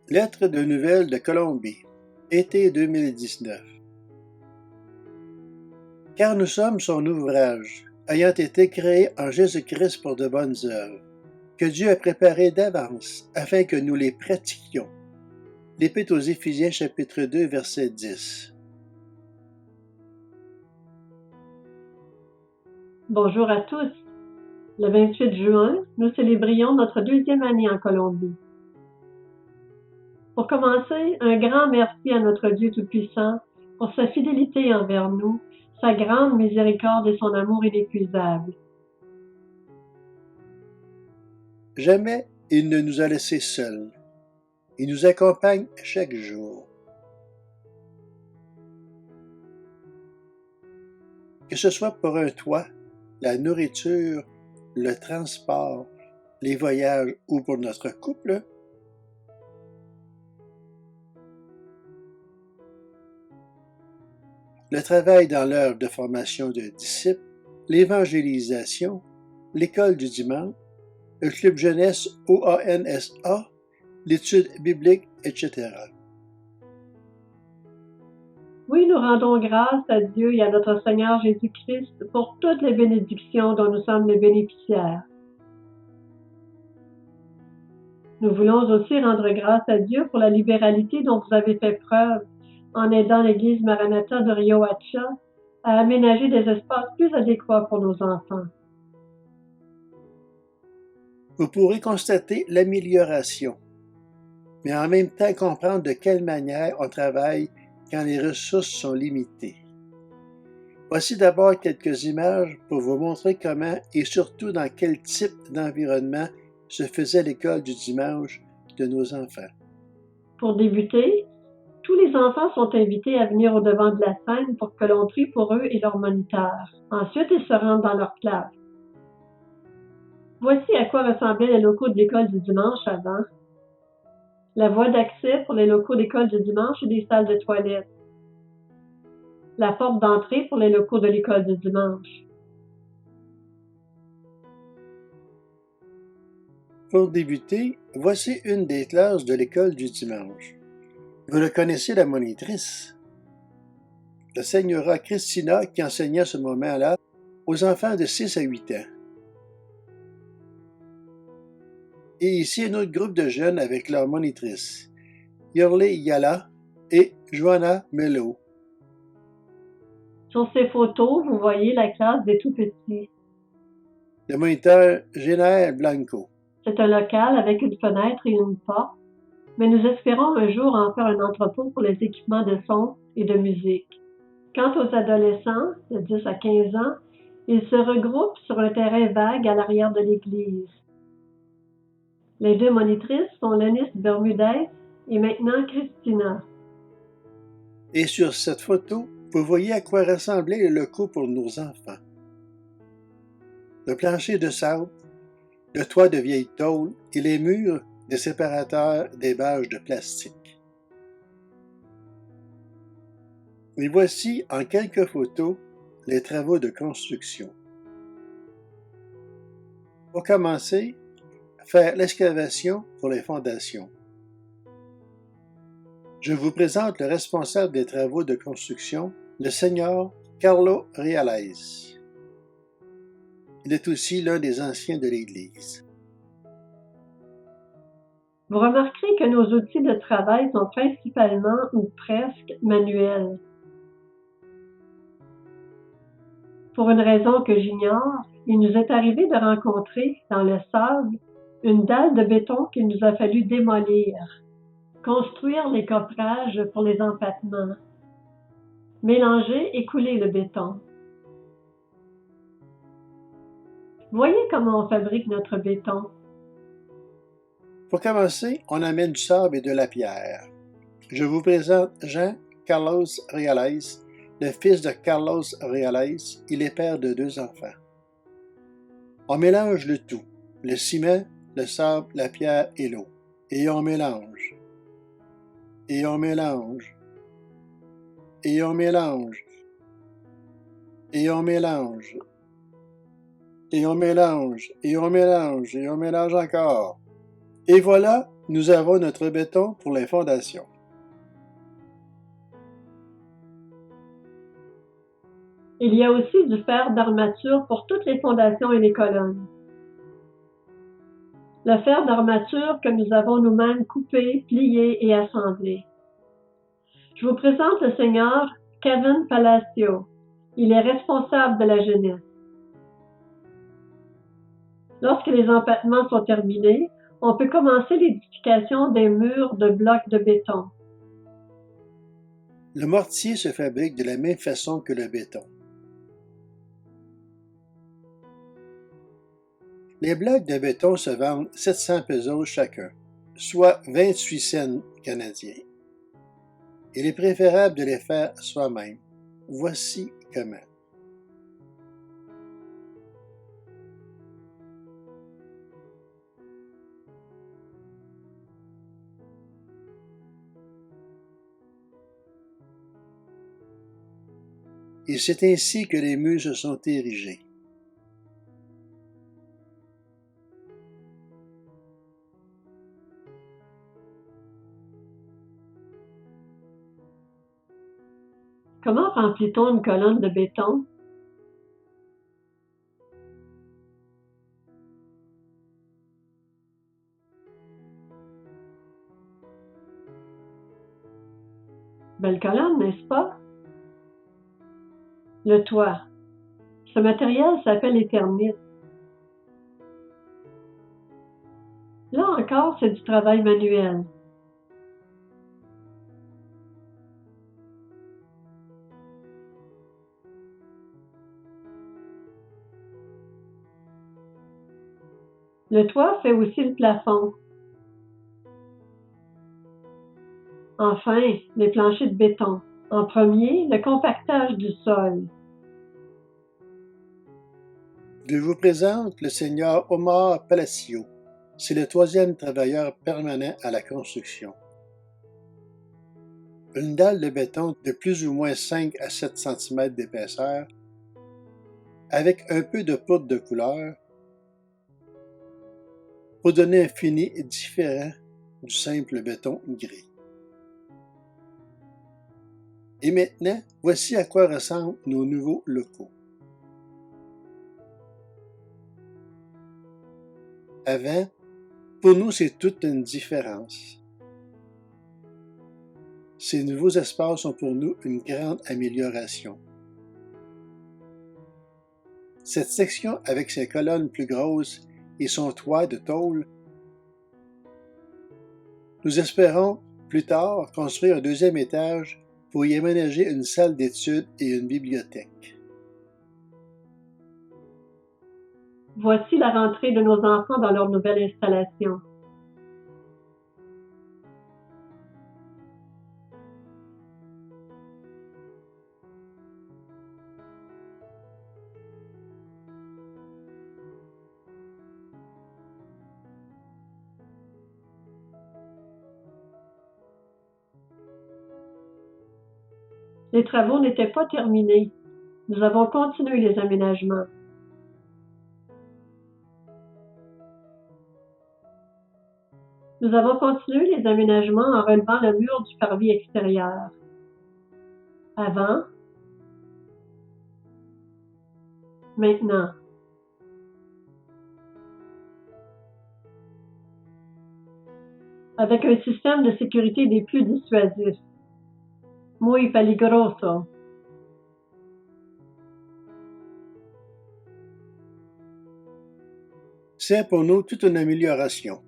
Lettre de nouvelles de Colombie, été 2019. Car nous sommes son ouvrage, ayant été créés en Jésus-Christ pour de bonnes œuvres, que Dieu a préparées d'avance, afin que nous les pratiquions. L'Épître aux Éphésiens chapitre 2, verset 10. Bonjour à tous. Le 28 juin, nous célébrions notre 2e année en Colombie. Pour commencer, un grand merci à notre Dieu Tout-Puissant pour sa fidélité envers nous, sa grande miséricorde et son amour inépuisable. Jamais il ne nous a laissés seuls. Il nous accompagne chaque jour. Que ce soit pour un toit, la nourriture, le transport, les voyages ou pour notre couple, le travail dans l'œuvre de formation de disciples, l'évangélisation, l'école du dimanche, le club jeunesse OANSA, l'étude biblique, etc. Oui, nous rendons grâce à Dieu et à notre Seigneur Jésus-Christ pour toutes les bénédictions dont nous sommes les bénéficiaires. Nous voulons aussi rendre grâce à Dieu pour la libéralité dont vous avez fait preuve en aidant l'Église Maranatha de Riohacha à aménager des espaces plus adéquats pour nos enfants. Vous pourrez constater l'amélioration, mais en même temps comprendre de quelle manière on travaille quand les ressources sont limitées. Voici d'abord quelques images pour vous montrer comment et surtout dans quel type d'environnement se faisait l'école du dimanche de nos enfants. Pour débuter, tous les enfants sont invités à venir au devant de la scène pour que l'on prie pour eux et leurs moniteurs. Ensuite, ils se rendent dans leur classe. Voici à quoi ressemblaient les locaux de l'école du dimanche avant. La voie d'accès pour les locaux d'école du dimanche et des salles de toilette. La porte d'entrée pour les locaux de l'école du dimanche. Pour débuter, voici une des classes de l'école du dimanche. Vous le connaissez, la monitrice? La señora Christina qui enseignait à ce moment-là aux enfants de 6 à 8 ans. Et ici un autre groupe de jeunes avec leur monitrice, Yorley Yala et Joanna Melo. Sur ces photos, vous voyez la classe des tout-petits. Le moniteur Jenner Blanco. C'est un local avec une fenêtre et une porte, mais nous espérons un jour en faire un entrepôt pour les équipements de son et de musique. Quant aux adolescents, de 10 à 15 ans, ils se regroupent sur un terrain vague à l'arrière de l'église. Les 2 monitrices sont Lenis Bermudez et maintenant Christina. Et sur cette photo, vous voyez à quoi ressemblaient les locaux pour nos enfants. Le plancher de sable, le toit de vieille tôle et les murs des séparateurs des bâches de plastique. Et voici en quelques photos les travaux de construction. Pour commencer, faire l'excavation pour les fondations. Je vous présente le responsable des travaux de construction, le Seigneur Carlo Reales. Il est aussi l'un des anciens de l'Église. Vous remarquerez que nos outils de travail sont principalement ou presque manuels. Pour une raison que j'ignore, il nous est arrivé de rencontrer, dans le sable, une dalle de béton qu'il nous a fallu démolir, construire les coffrages pour les empattements, mélanger et couler le béton. Voyez comment on fabrique notre béton. Pour commencer, on amène du sable et de la pierre. Je vous présente Jean Carlos Reales, le fils de Carlos Reales. Il est père de 2 enfants. On mélange le tout, le ciment, le sable, la pierre et l'eau. Et on mélange. Et on mélange. Et on mélange. Et on mélange. Et on mélange. Et on mélange. Et on mélange encore. Et voilà, Nous avons notre béton pour les fondations. Il y a aussi du fer d'armature pour toutes les fondations et les colonnes. Le fer d'armature que nous avons nous-mêmes coupé, plié et assemblé. Je vous présente le Seigneur Kevin Palacio. Il est responsable de la jeunesse. Lorsque les empattements sont terminés, on peut commencer l'édification des murs de blocs de béton. Le mortier se fabrique de la même façon que le béton. Les blocs de béton se vendent 700 pesos chacun, soit 28 cents canadiens. Il est préférable de les faire soi-même. Voici comment. Et c'est ainsi que les murs se sont érigés. Comment remplit-on une colonne de béton? Belle colonne, n'est-ce pas? Le toit. Ce matériel s'appelle les termites. Là encore, c'est du travail manuel. Le toit fait aussi le plafond. Enfin, les planchers de béton. En premier, le compactage du sol. Je vous présente le Seigneur Omar Palacio. C'est le 3e travailleur permanent à la construction. Une dalle de béton de plus ou moins 5 à 7 cm d'épaisseur, avec un peu de poudre de couleur, pour donner un fini différent du simple béton gris. Et maintenant, voici à quoi ressemblent nos nouveaux locaux. Avant, pour nous, c'est toute une différence. Ces nouveaux espaces sont pour nous une grande amélioration. Cette section avec ses colonnes plus grosses et son toit de tôle, nous espérons plus tard construire un 2e étage pour y aménager une salle d'études et une bibliothèque. Voici la rentrée de nos enfants dans leur nouvelle installation. Les travaux n'étaient pas terminés. Nous avons continué les aménagements. Nous avons continué les aménagements en relevant le mur du parvis extérieur. Avant. Maintenant. Avec un système de sécurité des plus dissuasifs. Muy peligroso. C'est pour nous toute une amélioration.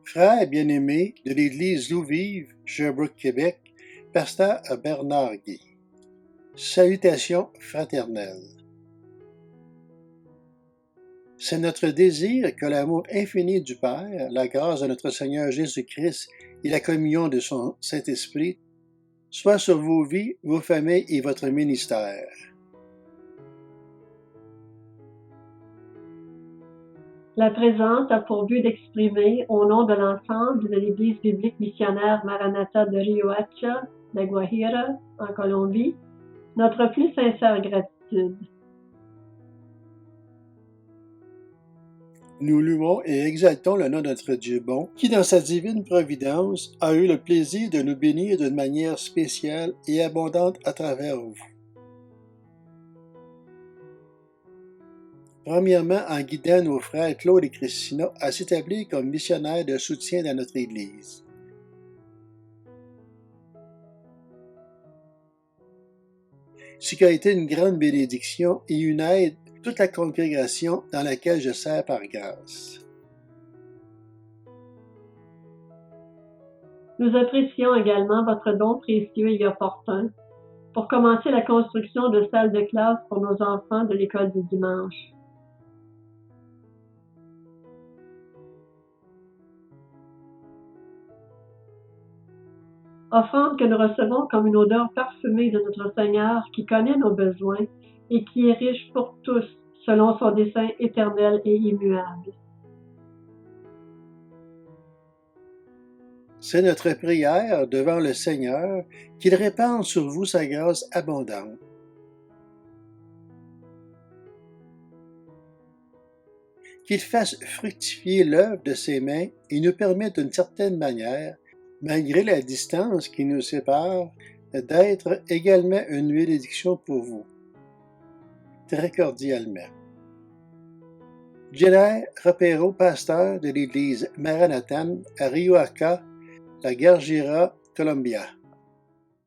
Frères bien-aimés de l'Église Loup-Vive, Sherbrooke, Québec, pasteur Bernard Guy. Salutations fraternelles. C'est notre désir que l'amour infini du Père, la grâce de notre Seigneur Jésus-Christ et la communion de son Saint-Esprit soient sur vos vies, vos familles et votre ministère. La présente a pour but d'exprimer, au nom de l'ensemble de l'Église biblique missionnaire Maranatha de Riohacha, La Guajira, en Colombie, Notre plus sincère gratitude. Nous louons et exaltons le nom de notre Dieu bon, qui dans sa divine providence a eu le plaisir de nous bénir d'une manière spéciale et abondante à travers vous. Premièrement, en guidant nos frères Claude et Christina à s'établir comme missionnaires de soutien dans notre Église. Ce qui a été une grande bénédiction et une aide à toute la congrégation dans laquelle je sers par grâce. Nous apprécions également votre don précieux et opportun pour commencer la construction de salles de classe pour nos enfants de l'école du dimanche. Offrande que nous recevons comme une odeur parfumée de notre Seigneur qui connaît nos besoins et qui est riche pour tous selon son dessein éternel et immuable. C'est notre prière devant le Seigneur qu'il répande sur vous sa grâce abondante. Qu'il fasse fructifier l'œuvre de ses mains et nous permette d'une certaine manière, malgré la distance qui nous sépare, d'être également une bénédiction pour vous. Très cordialement. Jenner Rapero, pasteur de l'église Maranathan à Rio Arca, La Guajira, Colombia.